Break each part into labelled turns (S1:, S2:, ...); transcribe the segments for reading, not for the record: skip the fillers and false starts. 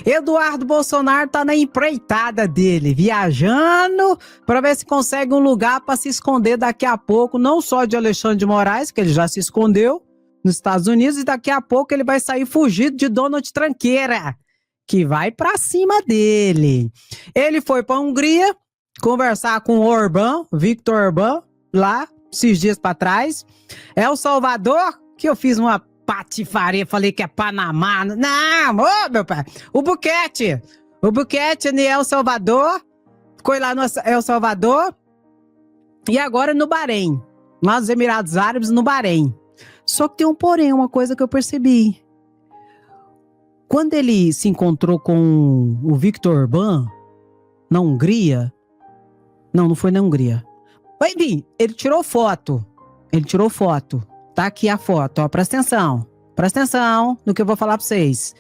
S1: Eduardo Bolsonaro tá na empreitada dele, viajando para ver se consegue um lugar para se esconder daqui a pouco, não só de Alexandre de Moraes, que ele já se escondeu nos Estados Unidos, e daqui a pouco ele vai sair fugido de Donald Tranqueira, que vai para cima dele. Ele foi para a Hungria conversar com o Orbán, Viktor Orbán, lá, esses dias para trás. El Salvador, que eu fiz uma patifaria, falei que é Panamá. Não, ô, meu pai. O Bukele em El Salvador, ficou lá no El Salvador, e agora no Bahrein, lá nos Emirados Árabes, no Bahrein. Só que tem um porém, uma coisa que eu percebi. Quando ele se encontrou com o Viktor Orbán, na Hungria, não foi na Hungria. Enfim, ele tirou foto. Tá aqui a foto, ó, presta atenção no que eu vou falar pra vocês.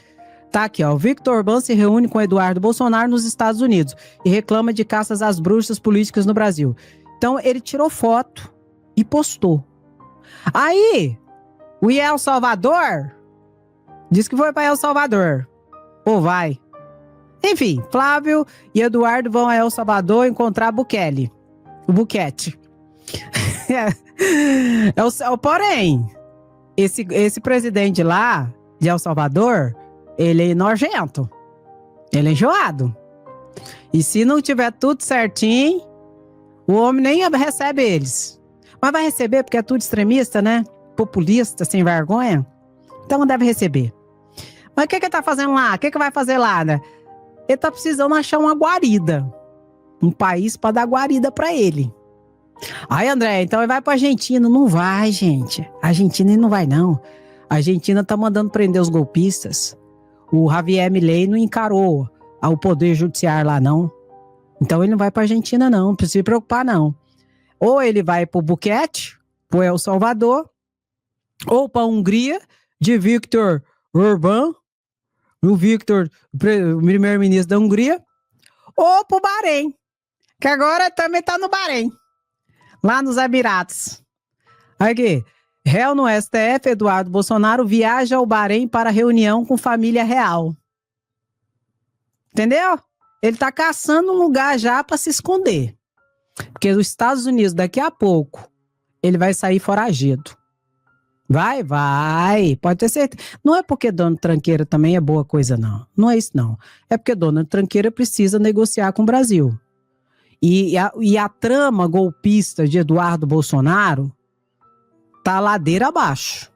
S1: Tá aqui, ó, o Viktor Orbán se reúne com Eduardo Bolsonaro nos Estados Unidos e reclama de caças às bruxas políticas no Brasil. Então, ele tirou foto e postou. Aí, o El Salvador disse que foi para El Salvador. Ou vai. Enfim, Flávio e Eduardo vão a El Salvador encontrar o Bukele. Porém, esse presidente lá, de El Salvador, ele é nojento. Ele é enjoado. E se não tiver tudo certinho, o homem nem recebe eles. Mas vai receber porque é tudo extremista, né? Populista, sem vergonha. Então não deve receber. Mas o que ele tá fazendo lá? O que vai fazer lá, né? Ele tá precisando achar uma guarida. Um país para dar guarida para ele. Aí, André, então ele vai pra Argentina. Não vai, gente. A Argentina ele não vai, não. A Argentina tá mandando prender os golpistas. O Javier Milei não encarou o poder judiciário lá, não. Então ele não vai pra Argentina, não. Não precisa se preocupar, não. Ou ele vai pro Bukele, pro El Salvador, ou pra Hungria, de Viktor Orbán, o Viktor, o primeiro-ministro da Hungria, ou pro Bahrein, que agora também tá no Bahrein, lá nos Emirados. Aqui, réu no STF, Eduardo Bolsonaro viaja ao Bahrein para reunião com família real. Entendeu? Ele tá caçando um lugar já para se esconder. Porque os Estados Unidos, daqui a pouco, ele vai sair foragido. Vai, pode ter certeza. Não é porque Donald Tranqueira também é boa coisa, não. Não é isso, não. É porque Donald Tranqueira precisa negociar com o Brasil. E a trama golpista de Eduardo Bolsonaro tá ladeira abaixo.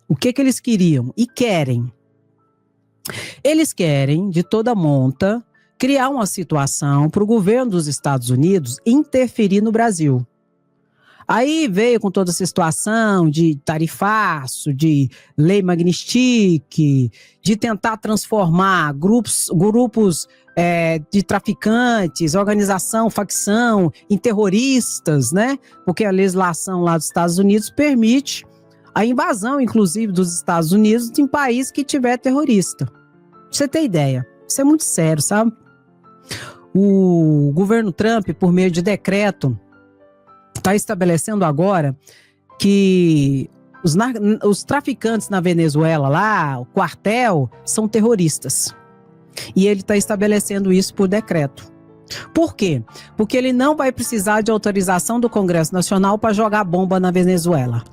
S1: O que eles queriam? E querem? Eles querem, de toda monta, criar uma situação para o governo dos Estados Unidos interferir no Brasil. Aí veio com toda essa situação de tarifaço, de lei Magnitsky, de tentar transformar grupos de traficantes, organização, facção, em terroristas, né? Porque a legislação lá dos Estados Unidos permite a invasão, inclusive, dos Estados Unidos em país que tiver terrorista. Pra você ter ideia. Isso é muito sério, sabe? O governo Trump, por meio de decreto, está estabelecendo agora que os traficantes na Venezuela lá, o quartel, são terroristas. E ele está estabelecendo isso por decreto. Por quê? Porque ele não vai precisar de autorização do Congresso Nacional para jogar bomba na Venezuela.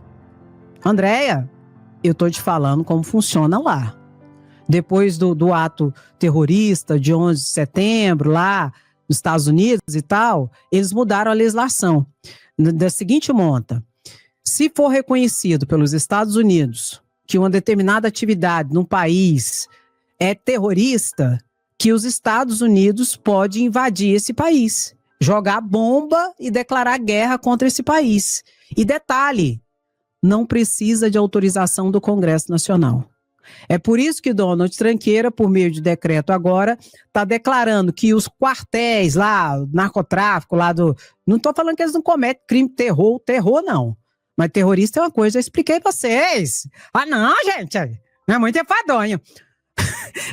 S1: Andréia, eu estou te falando como funciona lá. Depois do ato terrorista de 11 de setembro, lá nos Estados Unidos e tal, eles mudaram a legislação. Da seguinte monta: se for reconhecido pelos Estados Unidos que uma determinada atividade num país é terrorista, que os Estados Unidos podem invadir esse país, jogar bomba e declarar guerra contra esse país. E detalhe, não precisa de autorização do Congresso Nacional. É por isso que Donald Tranqueira, por meio de decreto agora, está declarando que os quartéis lá, narcotráfico lá do... Não estou falando que eles não cometem crime, terror não. Mas terrorista é uma coisa, eu expliquei para vocês. Ah não, gente, não é muito enfadonho.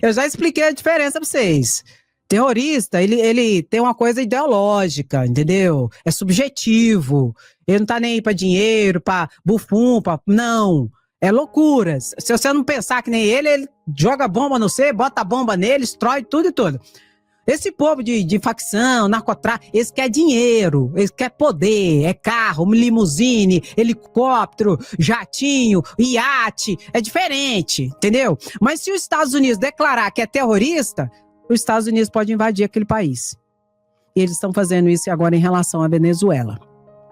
S1: Eu já expliquei a diferença para vocês. Terrorista, ele tem uma coisa ideológica, entendeu? É subjetivo. Ele não tá nem aí para dinheiro, para bufum, não. É loucura. Se você não pensar que nem ele joga bomba no você, bota bomba nele, destrói tudo e tudo. Esse povo de facção, narcotráfico, eles querem dinheiro, eles querem poder, é carro, limusine, helicóptero, jatinho, iate, é diferente, entendeu? Mas se os Estados Unidos declarar que é terrorista, os Estados Unidos podem invadir aquele país. E eles estão fazendo isso agora em relação à Venezuela.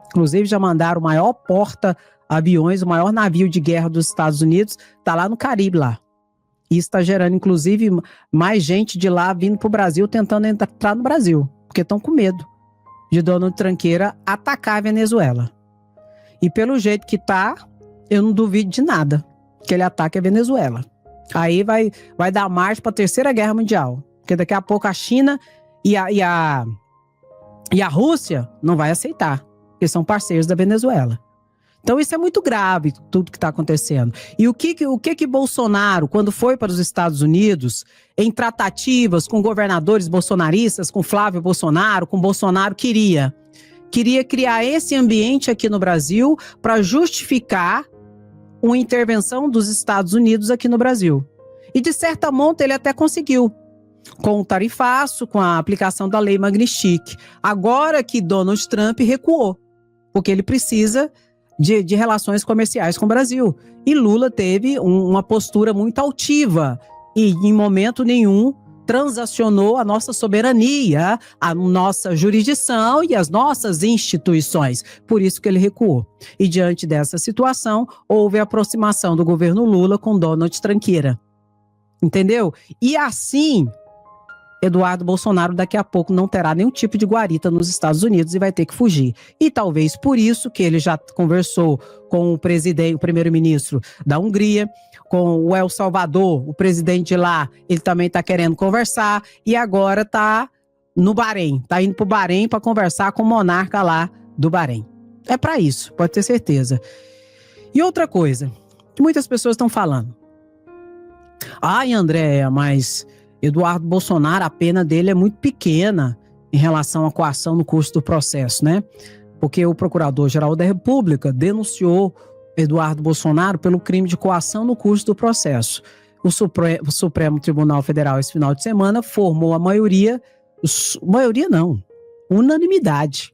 S1: Inclusive já mandaram o maior porta-aviões, o maior navio de guerra dos Estados Unidos, tá lá no Caribe lá. Isso está gerando, inclusive, mais gente de lá vindo para o Brasil, tentando entrar no Brasil, porque estão com medo de Donald Tranqueira atacar a Venezuela. E pelo jeito que tá, eu não duvido de nada que ele ataque a Venezuela. Aí vai dar marcha para a Terceira Guerra Mundial, porque daqui a pouco a China e a Rússia não vai aceitar, porque são parceiros da Venezuela. Então isso é muito grave, tudo que está acontecendo. E o que Bolsonaro, quando foi para os Estados Unidos, em tratativas com governadores bolsonaristas, com Flávio Bolsonaro, com Bolsonaro, queria criar esse ambiente aqui no Brasil para justificar uma intervenção dos Estados Unidos aqui no Brasil. E de certa monta ele até conseguiu, com o tarifaço, com a aplicação da lei Magnitsky. Agora que Donald Trump recuou, porque ele precisa de relações comerciais com o Brasil. E Lula teve uma postura muito altiva e em momento nenhum transacionou a nossa soberania, a nossa jurisdição e as nossas instituições. Por isso que ele recuou. E diante dessa situação, houve a aproximação do governo Lula com Donald Tranqueira. Entendeu? E assim, Eduardo Bolsonaro daqui a pouco não terá nenhum tipo de guarita nos Estados Unidos e vai ter que fugir. E talvez por isso que ele já conversou com o primeiro-ministro da Hungria, com o El Salvador, o presidente de lá, ele também está querendo conversar e agora está no Bahrein, está indo para o Bahrein para conversar com o monarca lá do Bahrein. É para isso, pode ter certeza. E outra coisa, que muitas pessoas estão falando. Ai, Andréia, mas Eduardo Bolsonaro, a pena dele é muito pequena em relação à coação no curso do processo, né? Porque o Procurador-Geral da República denunciou Eduardo Bolsonaro pelo crime de coação no curso do processo. O Supremo Tribunal Federal, esse final de semana, formou a unanimidade.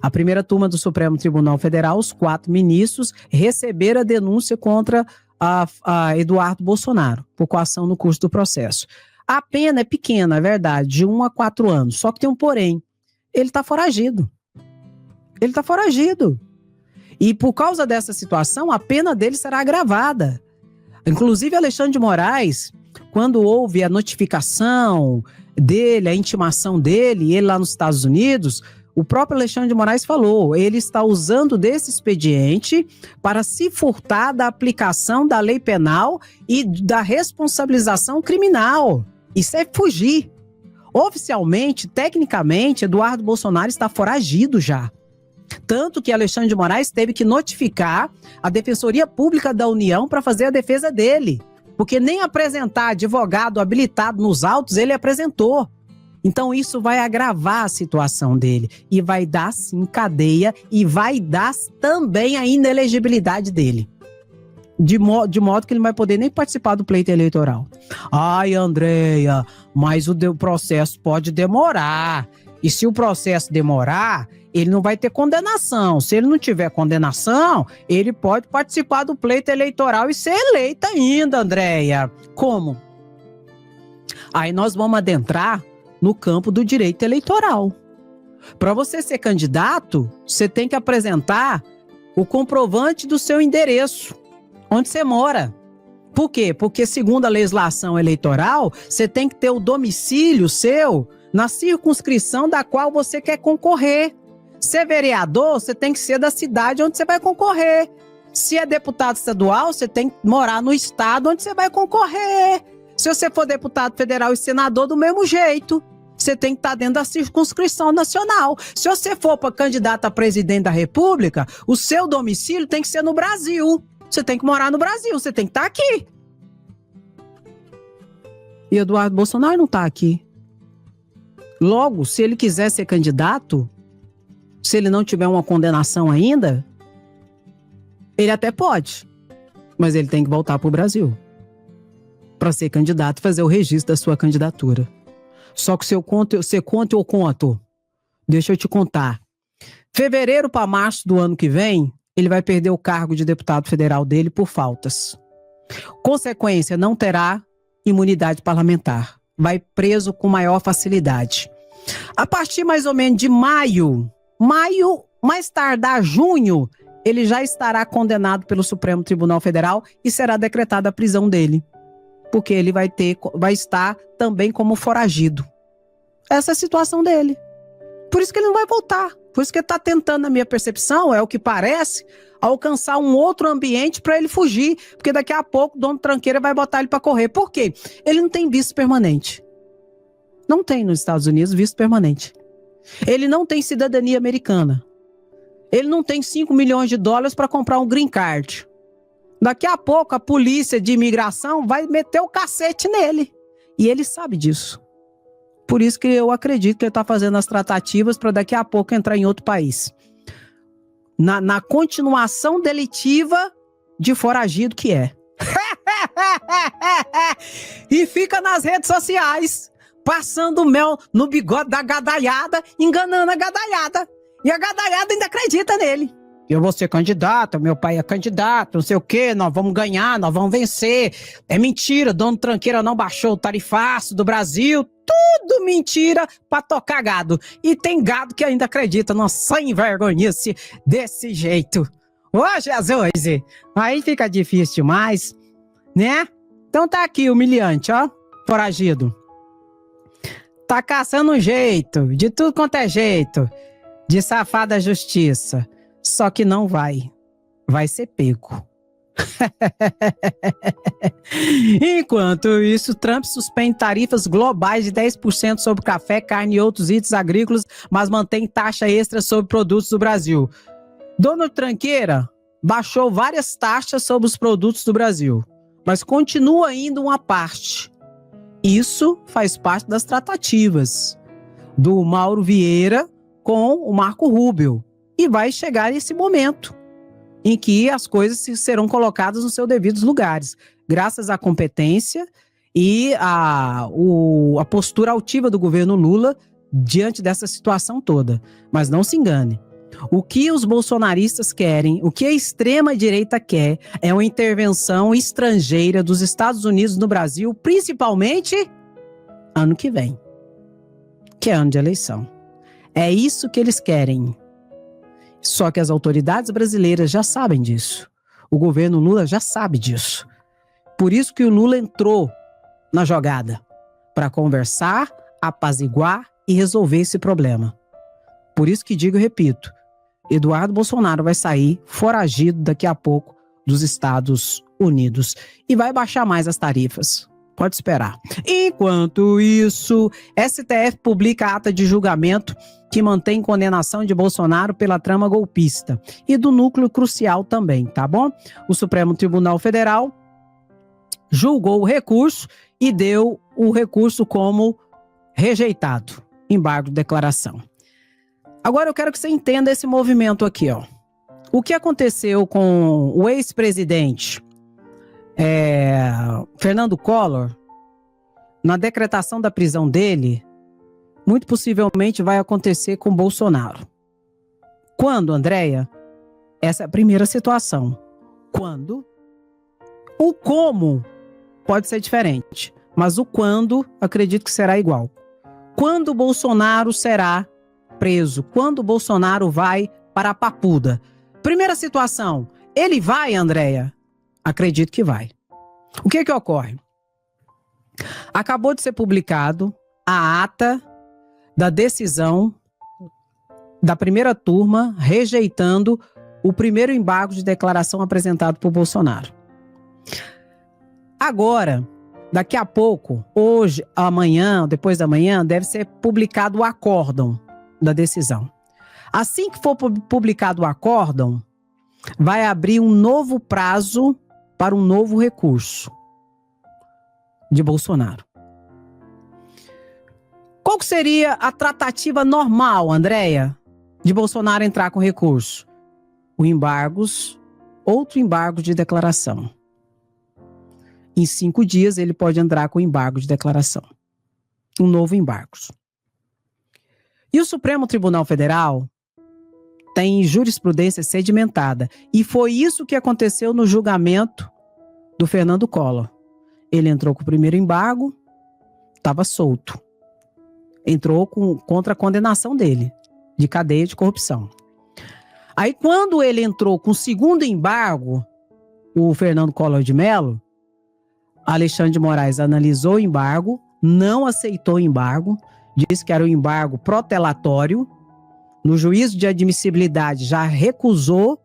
S1: A primeira turma do Supremo Tribunal Federal, os 4 ministros, receberam a denúncia contra a Eduardo Bolsonaro por coação no curso do processo. A pena é pequena, é verdade, de 1 a 4 anos. Só que tem um porém. Ele está foragido. Ele está foragido. E por causa dessa situação, a pena dele será agravada. Inclusive, Alexandre de Moraes, quando houve a notificação dele, a intimação dele, ele lá nos Estados Unidos, o próprio Alexandre de Moraes falou, ele está usando desse expediente para se furtar da aplicação da lei penal e da responsabilização criminal. Isso é fugir. Oficialmente, tecnicamente, Eduardo Bolsonaro está foragido já. Tanto que Alexandre de Moraes teve que notificar a Defensoria Pública da União para fazer a defesa dele. Porque nem apresentar advogado habilitado nos autos ele apresentou. Então isso vai agravar a situação dele. E vai dar, sim, cadeia e vai dar também a inelegibilidade dele. De modo que ele não vai poder nem participar do pleito eleitoral. Ai, Andréia, mas o processo pode demorar. E se o processo demorar, ele não vai ter condenação. Se ele não tiver condenação, ele pode participar do pleito eleitoral e ser eleito ainda, Andréia. Como? Aí nós vamos adentrar no campo do direito eleitoral. Para você ser candidato, você tem que apresentar o comprovante do seu endereço, onde você mora. Por quê? Porque segundo a legislação eleitoral, você tem que ter o domicílio seu na circunscrição da qual você quer concorrer. Se é vereador, você tem que ser da cidade onde você vai concorrer. Se é deputado estadual, você tem que morar no estado onde você vai concorrer. Se você for deputado federal e senador, do mesmo jeito. Você tem que estar dentro da circunscrição nacional. Se você for para candidato a presidente da República, o seu domicílio tem que ser no Brasil. Você tem que morar no Brasil, você tem que estar aqui. E Eduardo Bolsonaro não está aqui. Logo, se ele quiser ser candidato, se ele não tiver uma condenação ainda, ele até pode. Mas ele tem que voltar para o Brasil para ser candidato e fazer o registro da sua candidatura. Só que se eu conto, eu conto. Deixa eu te contar. Fevereiro para março do ano que vem, ele vai perder o cargo de deputado federal dele por faltas. Consequência, não terá imunidade parlamentar. Vai preso com maior facilidade. A partir mais ou menos de maio, mais tardar junho, ele já estará condenado pelo Supremo Tribunal Federal e será decretada a prisão dele. Porque ele vai estar também como foragido. Essa é a situação dele. Por isso que ele não vai voltar. Por isso que ele está tentando, na minha percepção, é o que parece, alcançar um outro ambiente para ele fugir. Porque daqui a pouco o dono tranqueira vai botar ele para correr. Por quê? Ele não tem visto permanente. Não tem nos Estados Unidos visto permanente. Ele não tem cidadania americana. Ele não tem 5 milhões de dólares para comprar um green card. Daqui a pouco a polícia de imigração vai meter o cacete nele. E ele sabe disso. Por isso que eu acredito que ele está fazendo as tratativas para daqui a pouco entrar em outro país. Na continuação delitiva de foragido que é. E fica nas redes sociais, passando mel no bigode da gadaiada, enganando a gadaiada. E a gadaiada ainda acredita nele. Eu vou ser candidato, meu pai é candidato, não sei o quê, nós vamos ganhar, nós vamos vencer. É mentira, dono tranqueira não baixou o tarifaço do Brasil. Tudo mentira pra tocar gado. E tem gado que ainda acredita numa sem vergonhice desse jeito. Ô, Jesus! Aí fica difícil demais, né? Então tá aqui, humilhante, ó, foragido. Tá caçando um jeito, de tudo quanto é jeito, de safar da justiça. Só que não vai. Vai ser pego. Enquanto isso, Trump suspende tarifas globais de 10% sobre café, carne e outros itens agrícolas, mas mantém taxa extra sobre produtos do Brasil. Donald Tranqueira baixou várias taxas sobre os produtos do Brasil, mas continua ainda uma parte. Isso faz parte das tratativas do Mauro Vieira com o Marco Rubio. E vai chegar esse momento em que as coisas serão colocadas nos seus devidos lugares, graças à competência e à postura altiva do governo Lula diante dessa situação toda. Mas não se engane, o que os bolsonaristas querem, o que a extrema-direita quer, é uma intervenção estrangeira dos Estados Unidos no Brasil, principalmente ano que vem, que é ano de eleição. É isso que eles querem. Só que as autoridades brasileiras já sabem disso. O governo Lula já sabe disso. Por isso que o Lula entrou na jogada, para conversar, apaziguar e resolver esse problema. Por isso que digo e repito, Eduardo Bolsonaro vai sair foragido daqui a pouco dos Estados Unidos e vai baixar mais as tarifas. Pode esperar. Enquanto isso, STF publica a ata de julgamento que mantém condenação de Bolsonaro pela trama golpista e do núcleo crucial também, tá bom? O Supremo Tribunal Federal julgou o recurso e deu o recurso como rejeitado, embargo de declaração. Agora eu quero que você entenda esse movimento aqui, ó. O que aconteceu com o ex-presidente Fernando Collor, na decretação da prisão dele, muito possivelmente vai acontecer com Bolsonaro. Quando, Andréia? Essa é a primeira situação. Quando? O como pode ser diferente, mas o quando, acredito que será igual. Quando Bolsonaro será preso? Quando Bolsonaro vai para a Papuda? Primeira situação, ele vai, Andréia? Acredito que vai. O que ocorre? Acabou de ser publicado a ata da decisão da primeira turma rejeitando o primeiro embargo de declaração apresentado por Bolsonaro. Agora, daqui a pouco, hoje, amanhã, depois da manhã, deve ser publicado o acórdão da decisão. Assim que for publicado o acórdão, vai abrir um novo prazo para um novo recurso de Bolsonaro. Qual que seria a tratativa normal, Andréia, de Bolsonaro entrar com recurso? Outro embargo de declaração. Em 5 dias, ele pode entrar com embargo de declaração. Um novo embargo. E o Supremo Tribunal Federal tem jurisprudência sedimentada. E foi isso que aconteceu no julgamento do Fernando Collor. Ele entrou com o primeiro embargo, estava solto. Entrou contra a condenação dele, de cadeia de corrupção. Aí, quando ele entrou com o segundo embargo, o Fernando Collor de Mello, Alexandre de Moraes analisou o embargo, não aceitou o embargo, disse que era um embargo protelatório. No juízo de admissibilidade já recusou.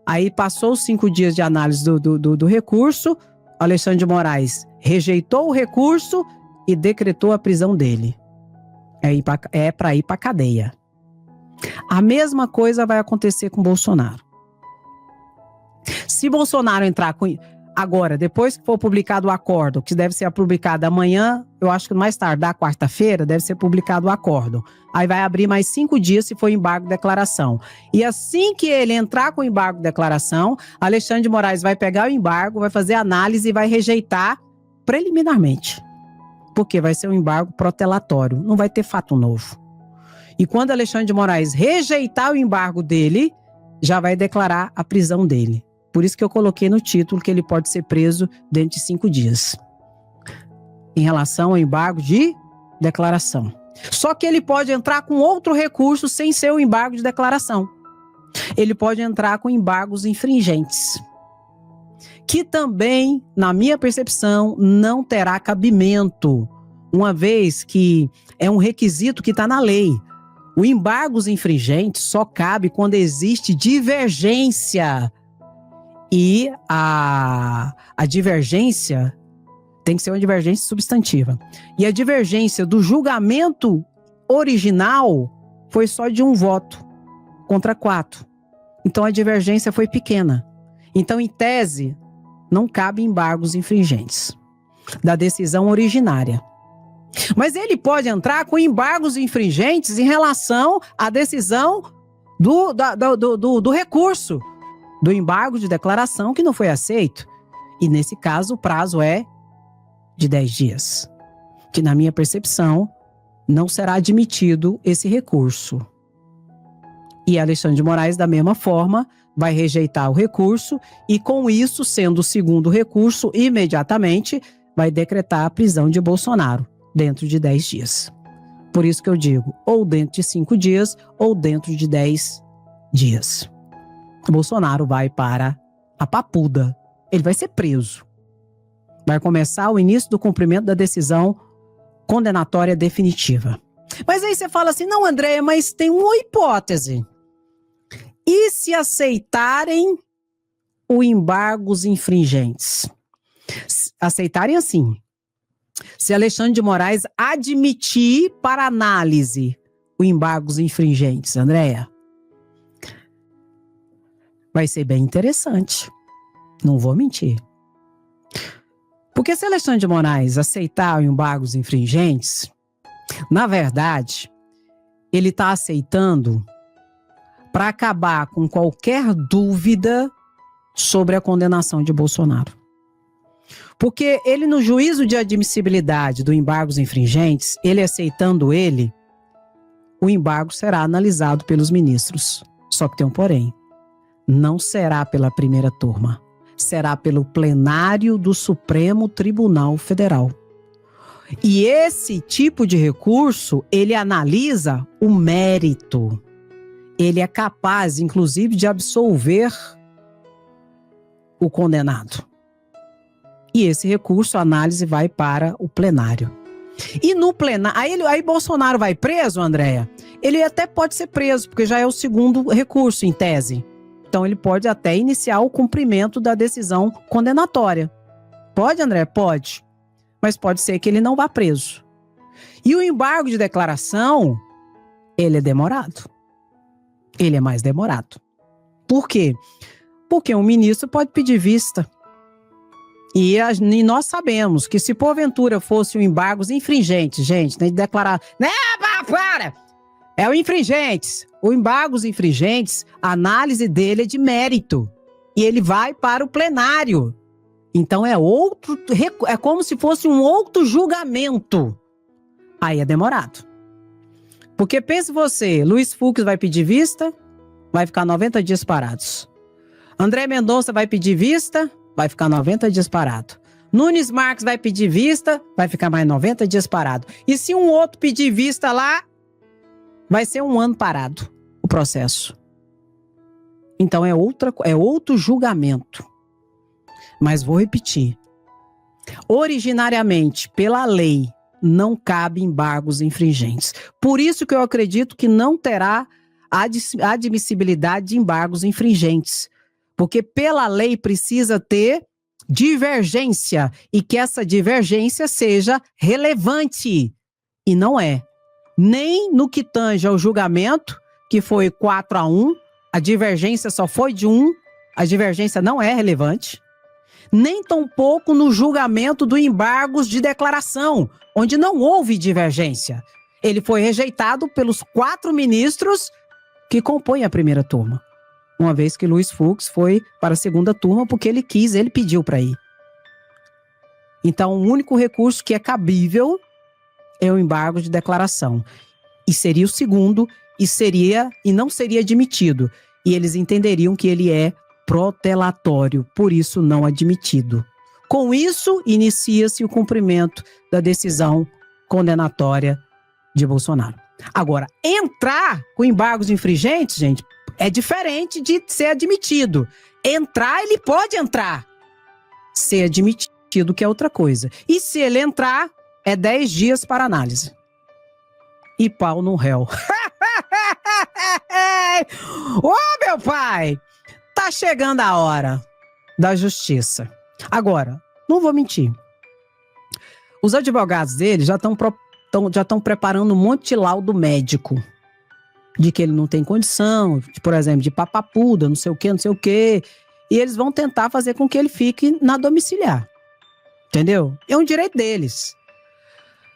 S1: Aí passou os 5 dias de análise do recurso. Alexandre de Moraes rejeitou o recurso e decretou a prisão dele. É para ir para a cadeia. A mesma coisa vai acontecer com Bolsonaro. Se Bolsonaro entrar com... Agora, depois que for publicado o acordo, que deve ser publicado amanhã, eu acho que mais tarde, da quarta-feira, deve ser publicado o acordo. Aí vai abrir mais 5 dias se for embargo de declaração. E assim que ele entrar com o embargo de declaração, Alexandre de Moraes vai pegar o embargo, vai fazer análise e vai rejeitar preliminarmente. Porque vai ser um embargo protelatório, não vai ter fato novo. E quando Alexandre de Moraes rejeitar o embargo dele, já vai declarar a prisão dele. Por isso que eu coloquei no título que ele pode ser preso dentro de 5 dias. Em relação ao embargo de declaração. Só que ele pode entrar com outro recurso sem ser o embargo de declaração. Ele pode entrar com embargos infringentes. Que também, na minha percepção, não terá cabimento. Uma vez que é um requisito que está na lei. O embargos infringentes só cabe quando existe divergência. E a divergência tem que ser uma divergência substantiva. E a divergência do julgamento original foi só de 1 voto contra 4. Então a divergência foi pequena. Então, em tese, não cabe embargos infringentes da decisão originária. Mas ele pode entrar com embargos infringentes em relação à decisão do recurso, do embargo de declaração que não foi aceito. E nesse caso o prazo é de 10 dias. Que na minha percepção não será admitido esse recurso. E Alexandre de Moraes, da mesma forma, vai rejeitar o recurso e com isso, sendo o segundo recurso, imediatamente vai decretar a prisão de Bolsonaro dentro de 10 dias. Por isso que eu digo, ou dentro de 5 dias ou dentro de 10 dias. Bolsonaro vai para a papuda. Ele vai ser preso. Vai começar o início do cumprimento da decisão condenatória definitiva. Mas aí você fala assim, não, Andréia, mas tem uma hipótese. E se aceitarem o embargos infringentes? Aceitarem assim. Se Alexandre de Moraes admitir para análise o embargos infringentes, Andréia, vai ser bem interessante. Não vou mentir. Porque se Alexandre de Moraes aceitar o embargos infringentes, na verdade, ele está aceitando para acabar com qualquer dúvida sobre a condenação de Bolsonaro. Porque ele, no juízo de admissibilidade do embargos infringentes, ele aceitando ele, o embargo será analisado pelos ministros. Só que tem um porém. Não será pela primeira turma. Será pelo plenário do Supremo Tribunal Federal. E esse tipo de recurso, ele analisa o mérito. Ele é capaz, inclusive, de absolver o condenado. E esse recurso, a análise, vai para o plenário. E no plenário... Aí Bolsonaro vai preso, Andréia? Ele até pode ser preso, porque já é o segundo recurso, em tese. Então, ele pode até iniciar o cumprimento da decisão condenatória. Pode, André? Pode. Mas pode ser que ele não vá preso. E o embargo de declaração, ele é demorado. Ele é mais demorado. Por quê? Porque um ministro pode pedir vista. E nós sabemos que se porventura fosse um embargos infringentes, gente, tem que declarar... Né, para! É o infringentes. O embargos infringentes, a análise dele é de mérito. E ele vai para o plenário. Então é como se fosse um outro julgamento. Aí é demorado. Porque pense você, Luiz Fux vai pedir vista, vai ficar 90 dias parados. André Mendonça vai pedir vista, vai ficar 90 dias parado. Nunes Marques vai pedir vista, vai ficar mais 90 dias parado. E se um outro pedir vista lá, vai ser 1 ano parado o processo. Então é outro julgamento. Mas vou repetir. Originariamente, pela lei, não cabe embargos infringentes. Por isso que eu acredito que não terá admissibilidade de embargos infringentes. Porque pela lei precisa ter divergência e que essa divergência seja relevante. E não é. Nem no que tange ao julgamento, que foi 4-1, a divergência só foi de 1, a divergência não é relevante. Nem tampouco no julgamento do embargos de declaração, onde não houve divergência. Ele foi rejeitado pelos 4 ministros que compõem a primeira turma. Uma vez que Luiz Fux foi para a segunda turma porque ele quis, ele pediu para ir. Então, o único recurso que é cabível é o embargo de declaração. E seria o segundo, e não seria admitido. E eles entenderiam que ele é protelatório, por isso não admitido. Com isso, inicia-se o cumprimento da decisão condenatória de Bolsonaro. Agora, entrar com embargos infringentes, gente, é diferente de ser admitido. Entrar, ele pode entrar. Ser admitido, que é outra coisa. E se ele entrar, é 10 dias para análise. E pau no réu. Ô, meu pai! Tá chegando a hora da justiça. Agora, não vou mentir. Os advogados dele já estão preparando um monte de laudo médico. De que ele não tem condição, por exemplo, de papapuda, não sei o quê. E eles vão tentar fazer com que ele fique na domiciliar. Entendeu? É um direito deles.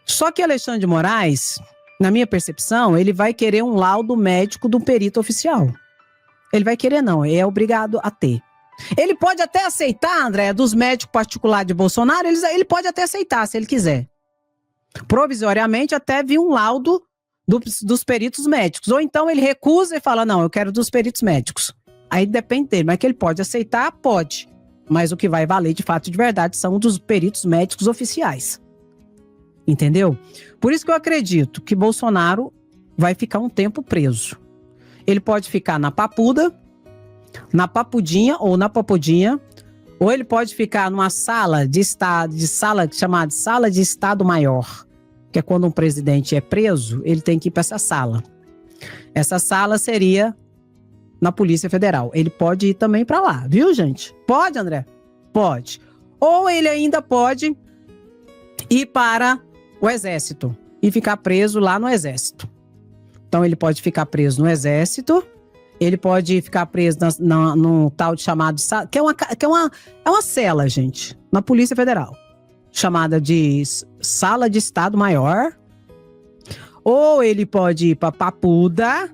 S1: Só que Alexandre de Moraes, na minha percepção, ele vai querer um laudo médico do perito oficial. Ele vai querer não, é obrigado a ter. Ele pode até aceitar, André, dos médicos particulares de Bolsonaro, ele pode até aceitar, se ele quiser. Provisoriamente, até vir um laudo dos peritos médicos. Ou então ele recusa e fala, não, eu quero dos peritos médicos. Aí depende dele, mas que ele pode aceitar, pode. Mas o que vai valer de fato de verdade são dos peritos médicos oficiais. Entendeu? Por isso que eu acredito que Bolsonaro vai ficar um tempo preso. Ele pode ficar na papuda, na papudinha ou na papudinha, ou ele pode ficar numa sala de estado, chamada sala de estado maior, que é quando um presidente é preso, ele tem que ir para essa sala. Essa sala seria na Polícia Federal. Ele pode ir também para lá, viu, gente? Pode, André? Pode. Ou ele ainda pode ir para o Exército e ficar preso lá no Exército. Então, ele pode ficar preso no Exército, ele pode ficar preso no tal de chamado... Que é uma cela, gente, na Polícia Federal. Chamada de Sala de Estado Maior. Ou ele pode ir para Papuda,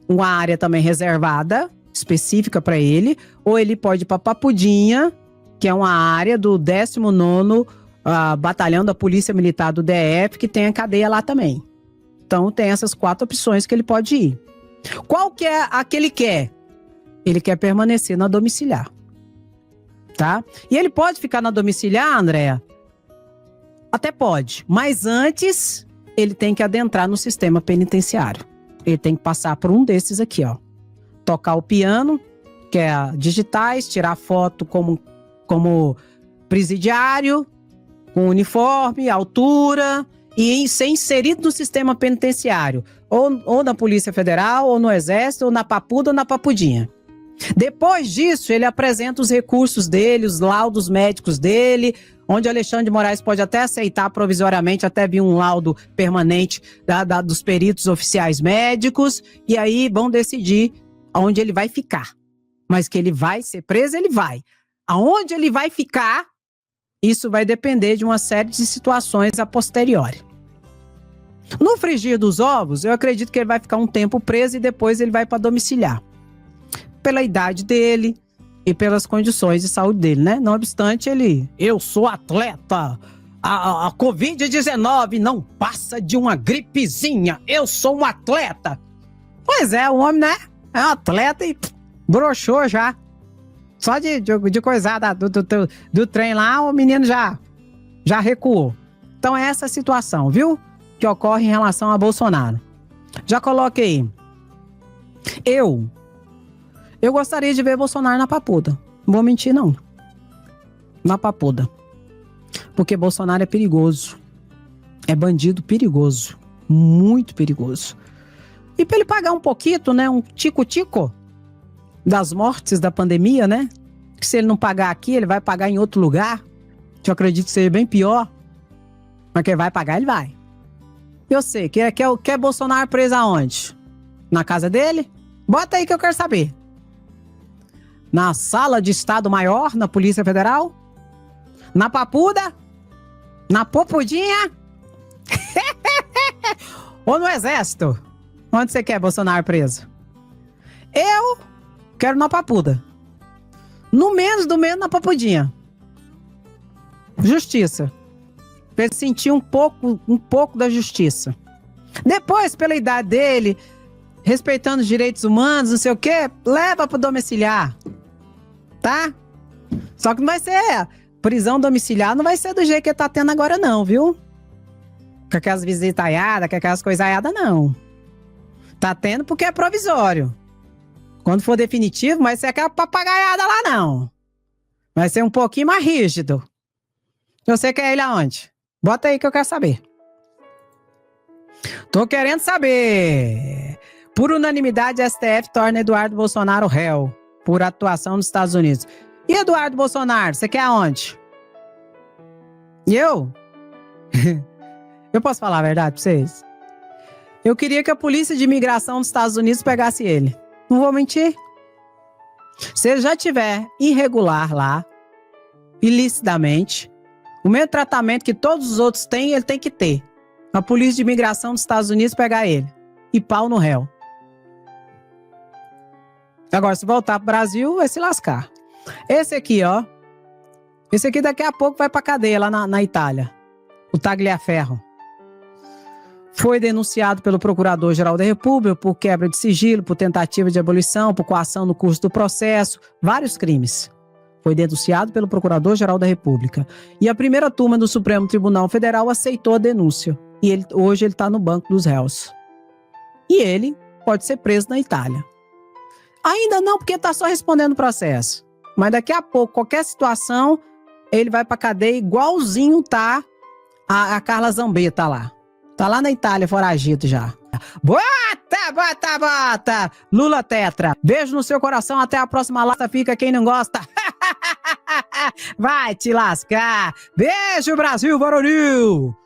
S1: uma área também reservada, específica para ele. Ou ele pode ir para Papudinha, que é uma área do 19º Batalhão da Polícia Militar do DF, que tem a cadeia lá também. Então, tem essas 4 opções que ele pode ir. Qual que é a que ele quer? Ele quer permanecer na domiciliar. Tá? E ele pode ficar na domiciliar, Andréa? Até pode. Mas antes, ele tem que adentrar no sistema penitenciário. Ele tem que passar por um desses aqui, ó. Tocar o piano, que é digitais, tirar foto como presidiário, com uniforme, altura, e ser inserido no sistema penitenciário, ou na Polícia Federal, ou no Exército, ou na Papuda, ou na Papudinha. Depois disso, ele apresenta os recursos dele, os laudos médicos dele, onde Alexandre de Moraes pode até aceitar provisoriamente, até vir um laudo permanente dos peritos oficiais médicos, e aí vão decidir aonde ele vai ficar. Mas que ele vai ser preso, ele vai. Aonde ele vai ficar, isso vai depender de uma série de situações a posteriori. No frigir dos ovos, eu acredito que ele vai ficar um tempo preso e depois ele vai para domiciliar. Pela idade dele, e pelas condições de saúde dele, né? Não obstante, eu sou atleta, a Covid-19 não passa de uma gripezinha, eu sou um atleta. Pois é, o homem, né? É um atleta e broxou já. Só de coisada do trem lá, o menino já recuou. Então é essa situação, viu? Que ocorre em relação a Bolsonaro. Já coloquei. Eu gostaria de ver Bolsonaro na Papuda. Não vou mentir, não. Na Papuda. Porque Bolsonaro é perigoso. É bandido perigoso. Muito perigoso. E para ele pagar um pouquinho, né? Um tico-tico das mortes da pandemia, né? Que se ele não pagar aqui, ele vai pagar em outro lugar. Eu acredito que seja bem pior. Mas quem vai pagar, ele vai. Eu sei. Quer Bolsonaro preso aonde? Na casa dele? Bota aí que eu quero saber. Na sala de Estado-Maior, na Polícia Federal? Na Papuda? Na Popudinha? Ou no Exército? Onde você quer Bolsonaro preso? Eu quero na Papuda. No menos do menos na Popudinha. Justiça. Pra ele sentir um pouco da justiça. Depois, pela idade dele, respeitando os direitos humanos, não sei o quê, leva pro domiciliar. Tá? Só que não vai ser prisão domiciliar, não vai ser do jeito que ele tá tendo agora não, viu? Com aquelas visitaiadas, com aquelas coisaiadas, não. Tá tendo porque é provisório. Quando for definitivo, vai ser aquela papagaiada lá, não. Vai ser um pouquinho mais rígido. Você quer ele aonde? Bota aí que eu quero saber. Tô querendo saber. Por unanimidade, STF torna Eduardo Bolsonaro réu por atuação nos Estados Unidos. E Eduardo Bolsonaro, você quer aonde? E eu? Eu posso falar a verdade pra vocês? Eu queria que a polícia de imigração dos Estados Unidos pegasse ele. Não vou mentir. Se ele já tiver irregular lá, ilicitamente, o mesmo tratamento que todos os outros têm, ele tem que ter. A polícia de imigração dos Estados Unidos pegar ele. E pau no réu. Agora, se voltar pro Brasil, vai se lascar. Esse aqui, ó. Esse aqui daqui a pouco vai pra cadeia lá na Itália. O Tagliaferro. Foi denunciado pelo Procurador-Geral da República por quebra de sigilo, por tentativa de abolição, por coação no curso do processo, vários crimes. Foi denunciado pelo Procurador-Geral da República. E a primeira turma do Supremo Tribunal Federal aceitou a denúncia. E hoje ele está no banco dos réus. E ele pode ser preso na Itália. Ainda não, porque está só respondendo o processo. Mas daqui a pouco, qualquer situação, ele vai para cadeia igualzinho tá a Carla Zambetta lá. Tá lá na Itália, foragido já. Bota! Lula tetra. Beijo no seu coração. Até a próxima lata. Fica quem não gosta. Vai te lascar. Beijo, Brasil, Varonil.